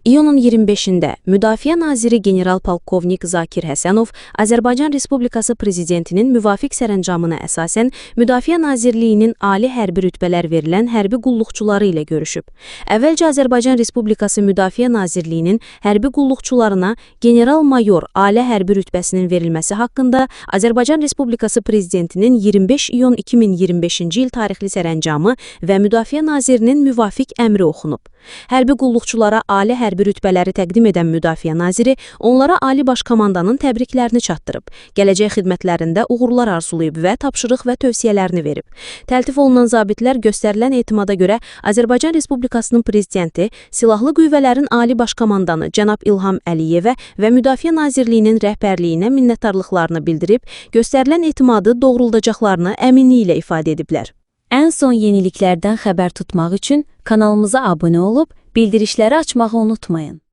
İyunun 25-də Müdafiə naziri general-polkovnik Zakir Həsənov Azərbaycan Respublikası Prezidentinin müvafiq sərəncamına əsasən Müdafiə Nazirliyinin ali hərbi rütbələr verilən hərbi qulluqçuları ilə görüşüb. Əvvəlcə Azərbaycan Respublikası Müdafiə Nazirliyinin hərbi qulluqçularına general-mayor ali hərbi rütbəsinin verilməsi haqqında Azərbaycan Respublikası Prezidentinin 25 iyun 2025-ci il tarixli sərəncamı və Müdafiə Nazirinin müvafiq əmri oxunub. Hərbi qulluqçulara ali hərbi rütbələri təqdim edən Müdafiə naziri onlara Ali Baş Komandanın təbriklərini çatdırıb, gələcək xidmətlərində uğurlar arzulayıb və tapşırıq və tövsiyələrini verib. Təltif olunan zabitlər göstərilən etimada görə Azərbaycan Respublikasının Prezidenti, Silahlı Qüvvələrin Ali Baş Komandanı cənab İlham Əliyevə və Müdafiə Nazirliyinin rəhbərliyinə minnətdarlıqlarını bildirib, göstərilən etimadı doğruldacaqlarını əminliklə ifadə ediblər. Ən son yeniliklərdən xəbər tutmaq üçün kanalımıza abunə olub, bildirişləri açmağı unutmayın.